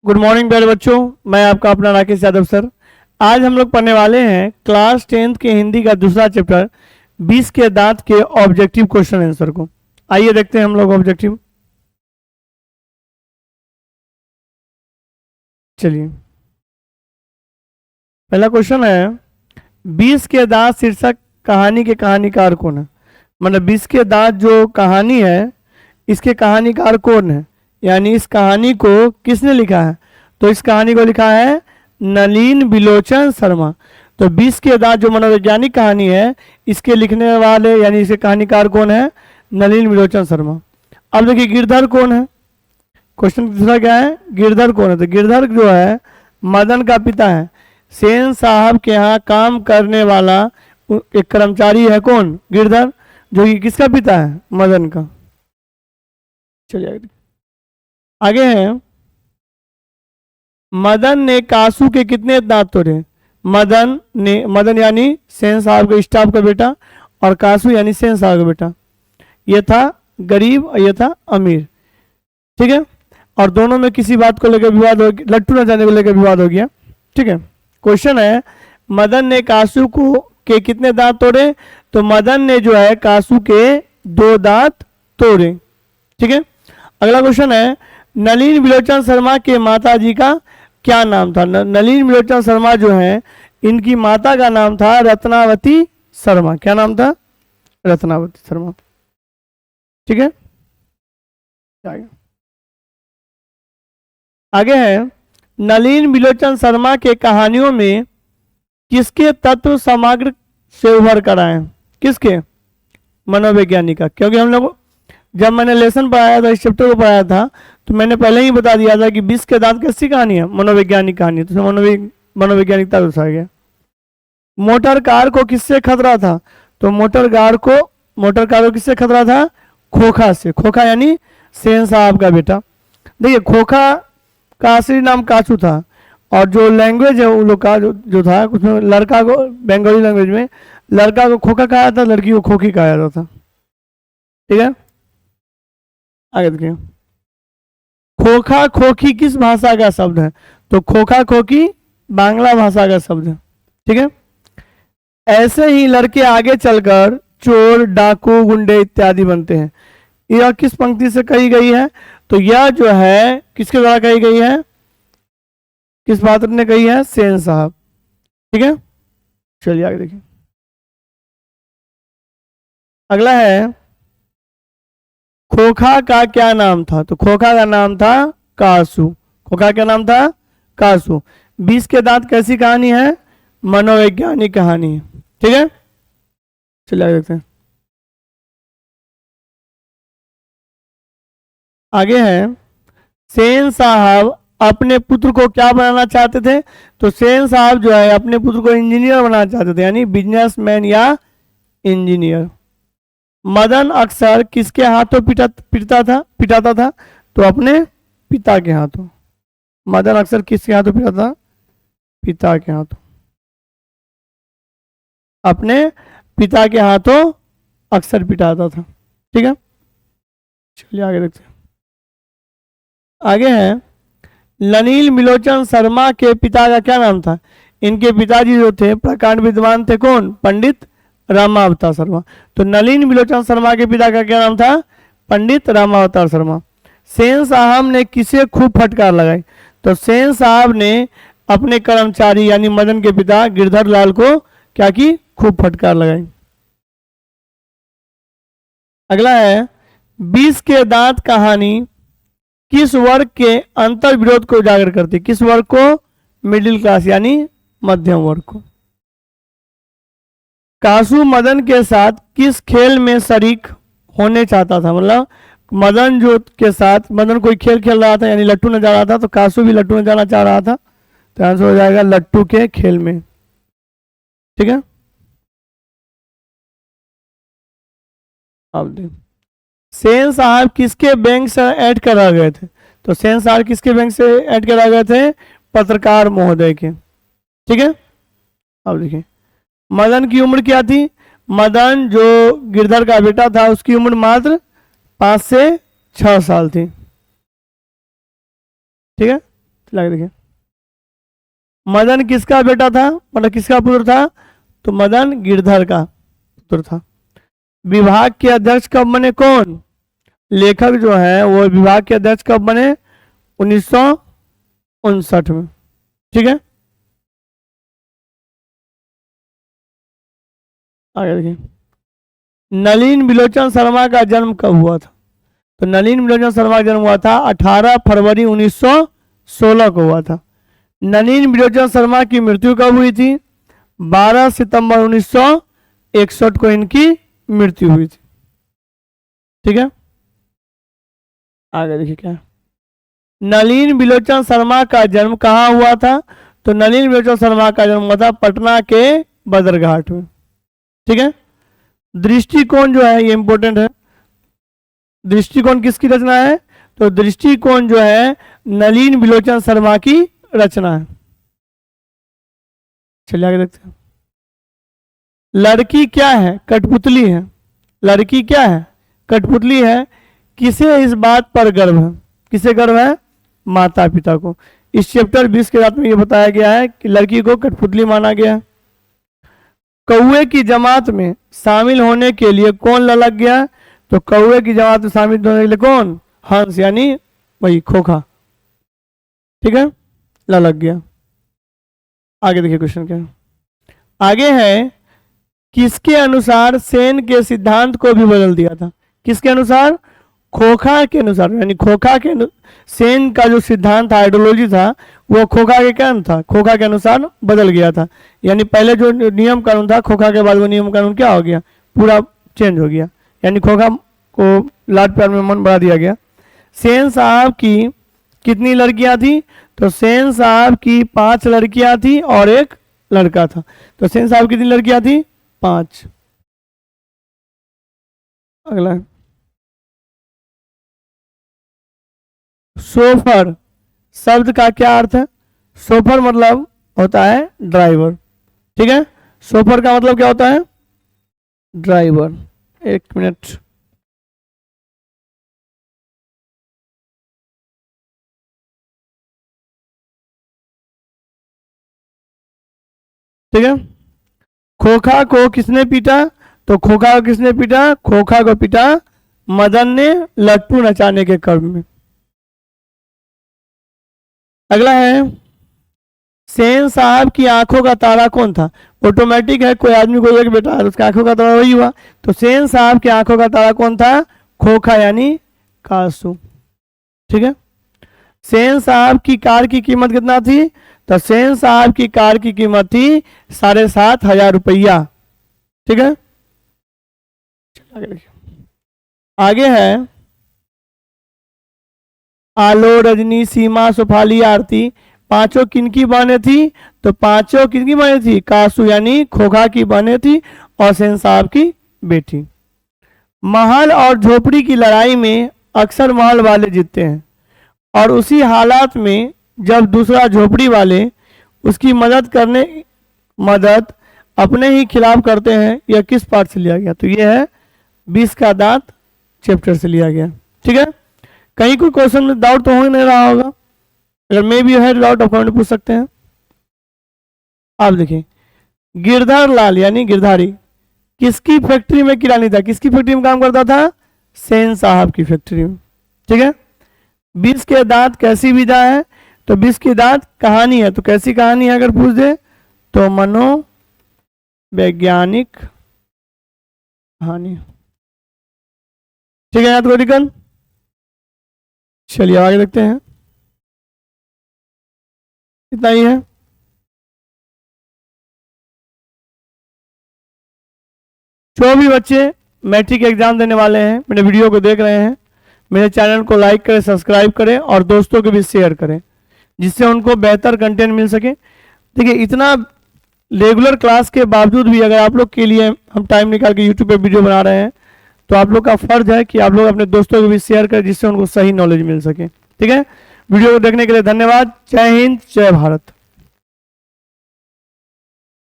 Good morning प्यारे बच्चों, मैं आपका अपना राकेश यादव सर। आज हम लोग पढ़ने वाले हैं क्लास 10th के हिंदी का दूसरा चैप्टर 20 के दांत के ऑब्जेक्टिव क्वेश्चन आंसर को। आइए देखते हैं हम लोग ऑब्जेक्टिव। चलिए, पहला क्वेश्चन है 20 के दांत शीर्षक कहानी के कहानीकार कौन है। मतलब 20 के दांत जो कहानी है इसके कहानीकार कौन है, यानी इस कहानी को किसने लिखा है। तो इस कहानी को लिखा है नलिन बिलोचन शर्मा। तो 20 के दांत जो मनोवैज्ञानिक कहानी है इसके लिखने वाले यानी इसके कहानीकार कौन है, नलिन बिलोचन शर्मा। अब देखिए गिरधर कौन है। क्वेश्चन दूसरा क्या है, गिरधर कौन है। तो गिरधर जो है मदन का पिता है। सेन साहब के यहाँ काम करने वाला एक कर्मचारी है कौन, गिरधर, जो कि किसका पिता है, मदन का। चलिए आगे है, मदन ने कासू के कितने दांत तोड़े। मदन यानी सेन साहब के स्टाफ का बेटा और कासू यानी सेन साहब का बेटा। ये था गरीब और ये था अमीर, ठीक है। और दोनों में किसी बात को लेकर विवाद हो गया, लट्टू न जाने को लेकर विवाद हो गया, ठीक है। क्वेश्चन है मदन ने कासू को के कितने दांत तोड़े। तो मदन ने जो है कासू के 2 दांत तोड़े, ठीक है। अगला क्वेश्चन है नलिन बिलोचन शर्मा के माता जी का क्या नाम था। नलिन बिलोचन शर्मा जो है इनकी माता का नाम था रत्नावती शर्मा। क्या नाम था, रत्नावती शर्मा, ठीक है। आगे है नलिन बिलोचन शर्मा के कहानियों में किसके तत्व समग्र से उभर कर आए। किसके, मनोवैज्ञानिक का। क्योंकि हम लोग जब मैंने लेसन पढ़ाया था, इस चैप्टर को पढ़ाया था, तो मैंने पहले ही बता दिया था कि 20 के दांत कैसी कहानी है, मनोवैज्ञानिक कहानी। तो मनोवैज्ञानिकता दर्शाया। मोटर कार को किससे खतरा था। तो मोटर कार को किससे खतरा था, खोखा से। खोखा यानी सेन साहब का बेटा। देखिए खोखा का असली नाम कासू था और जो लैंग्वेज है उन लोग का जो था उसमें लड़का को, बंगाली लैंग्वेज में लड़का को खोखा कहा था, लड़की को खोखी कहा जाता था, ठीक है। आगे देखिए, खोखा खोखी किस भाषा का शब्द है। तो खोखा खोखी बांग्ला भाषा का शब्द है, ठीक है। ऐसे ही लड़के आगे चलकर चोर, डाकू, गुंडे इत्यादि बनते हैं। यह किस पंक्ति से कही गई है। तो यह जो है किसके द्वारा कही गई है, किस पात्र ने कही है, सेन साहब, ठीक है। चलिए आगे देखिए। अगला है खोखा का क्या नाम था। तो खोखा का नाम था कासू। खोखा का नाम था कासू। 20 के दांत कैसी कहानी है, मनोवैज्ञानिक कहानी है, ठीक है। चलिए आगे देखते हैं। आगे है सेन साहब अपने पुत्र को क्या बनाना चाहते थे। तो सेन साहब जो है अपने पुत्र को इंजीनियर बनाना चाहते थे, यानी बिजनेसमैन या इंजीनियर। मदन अक्सर किसके हाथों पिटाता था। तो अपने पिता के हाथों। मदन अक्सर किसके हाथों पिटाता था, पिता के हाथों, अपने पिता के हाथों अक्सर पिटाता था, ठीक है। चलिए आगे देखते हैं। आगे है नलिन बिलोचन शर्मा के पिता का क्या नाम था। इनके पिताजी जो थे प्रकांड विद्वान थे, कौन, पंडित रामावतार शर्मा। तो नलिन बिलोचन शर्मा के पिता का क्या नाम था, पंडित रामावतार शर्मा। सेन साहब ने किसे खूब फटकार लगाई। तो सेन साहब ने अपने कर्मचारी यानी मदन के पिता गिरधर लाल को क्या की, खूब फटकार लगाई। अगला है 20 के दांत कहानी किस वर्ग के अंतर विरोध को उजागर करती। किस वर्ग को, मिडिल क्लास यानी मध्यम वर्ग को। कासू मदन के साथ किस खेल में शरीक होने चाहता था। मतलब मदन जो के साथ मदन कोई खेल खेल रहा था यानी लट्टू न जा रहा था, तो कासू भी लट्टू न जाना चाह रहा था। तो आंसर हो जाएगा लट्टू के खेल में, ठीक है। अब सेन साहब किसके बैंक से ऐड करा गए थे। तो सेन साहब किसके बैंक से ऐड करा गए थे, पत्रकार महोदय के, ठीक है। अब देखिए मदन की उम्र क्या थी। मदन जो गिरधर का बेटा था उसकी उम्र मात्र 5 से 6 साल थी, ठीक है। चला के देखिए, मदन किसका बेटा था, मतलब किसका पुत्र था, तो मदन गिरधर का पुत्र था। विभाग के अध्यक्ष कब बने, कौन, लेखक जो है वो विभाग के अध्यक्ष कब बने, 1959 में। ठीक है, आगे देखिए, नलिन बिलोचन शर्मा का जन्म कब हुआ था, तो नलिन बिलोचन शर्मा का जन्म हुआ था 18 फरवरी 1916 को हुआ था। नलिन बिलोचन शर्मा की मृत्यु कब हुई थी, 12 सितंबर 1961 को इनकी मृत्यु हुई थी। ठीक है, आगे देखिए क्या, नलिन बिलोचन शर्मा का जन्म कहाँ हुआ था, तो नलिन बिलोचन शर्मा का जन्म हुआ था पटना के बदरघाट में। ठीक है, दृष्टिकोण जो है ये इंपॉर्टेंट है, दृष्टिकोण किसकी रचना है, तो दृष्टिकोण जो है नलिन बिलोचन शर्मा की रचना है। चलिए आगे देखते हैं, लड़की क्या है, कठपुतली है, लड़की क्या है, कठपुतली है, किसे इस बात पर गर्व है, किसे गर्व है, माता पिता को। इस चैप्टर 20 के साथ में ये बताया गया है कि लड़की को कठपुतली माना गया। कौए की जमात में शामिल होने के लिए कौन ललक गया, तो कौए की जमात में शामिल होने के लिए कौन, हंस यानी वही खोखा। ठीक है, ललक गया। आगे देखिए क्वेश्चन क्या है, आगे है, किसके अनुसार सेन के सिद्धांत को भी बदल दिया था, किसके अनुसार, खोखा के अनुसार, यानी खोखा के सेन का जो सिद्धांत था, आइडियोलॉजी था, वो खोखा के क्या था, खोखा के अनुसार बदल गया था। यानी पहले जो नियम कानून था, खोखा के बाद वो नियम कानून क्या हो गया, पूरा चेंज हो गया, यानी खोखा को लाड प्यार में मन बढ़ा दिया गया। सेन साहब की कितनी लड़कियां थी, तो सेन साहब की 5 लड़कियां थी और 1 लड़का था। तो सेन साहब कितनी लड़कियां थी, 5। अगला, शोफर शब्द का क्या अर्थ है, शोफर मतलब होता है ड्राइवर। ठीक है, शोफर का मतलब क्या होता है, ड्राइवर। एक मिनट, ठीक है, खोखा को किसने पीटा, तो खोखा को किसने पीटा, खोखा को पीटा मदन ने लट्टू नचाने के क्रम में। अगला है, सेन साहब की आंखों का तारा कौन था, ऑटोमेटिक है, कोई आदमी को एक बेटा है उसका आंखों का तारा वही हुआ। तो सेन साहब की आंखों का तारा कौन था, खोखा यानी कासू। ठीक है, सेन साहब की कार की कीमत कितना थी, तो सेन साहब की कार की कीमत थी 7,500 रुपया। ठीक है, आगे है, आलो, रजनी, सीमा, सुफाली, आरती, पांचों किनकी बहनें थी, तो पांचों किनकी बहनें थी, कासू यानी खोखा की बहनें थी और सेन साहब की बेटी। महल और झोपड़ी की लड़ाई में अक्सर महल वाले जीतते हैं और उसी हालात में जब दूसरा झोपड़ी वाले उसकी मदद अपने ही खिलाफ करते हैं, यह किस पार्ट से लिया गया, तो यह है 20 का दांत चैप्टर से लिया गया। ठीक है, कहीं कोई क्वेश्चन में डाउट तो हो ही नहीं रहा होगा, अगर मे भी है डाउट आप कमेंट पूछ सकते हैं। आप देखिए, गिरधर लाल यानी गिरधारी किसकी फैक्ट्री में किरानी था, किसकी फैक्ट्री में काम करता था, सेन साहब की फैक्ट्री में। ठीक है, 20 के दांत कैसी विधा है, तो 20 के दांत कहानी है, तो कैसी कहानी है अगर पूछ दे, तो मनोवैज्ञानिक कहानी। ठीक है, याद करो। चलिए आगे देखते हैं, इतना ही है। जो भी बच्चे मैट्रिक एग्जाम देने वाले हैं, मेरे वीडियो को देख रहे हैं, मेरे चैनल को लाइक करें, सब्सक्राइब करें और दोस्तों को भी शेयर करें, जिससे उनको बेहतर कंटेंट मिल सके। देखिए, इतना रेगुलर क्लास के बावजूद भी अगर आप लोग के लिए हम टाइम निकाल के यूट्यूब पे वीडियो बना रहे हैं, तो आप लोग का फर्ज है कि आप लोग अपने दोस्तों को भी शेयर करें, जिससे उनको सही नॉलेज मिल सके। ठीक है, वीडियो को देखने के लिए धन्यवाद। जय हिंद, जय भारत।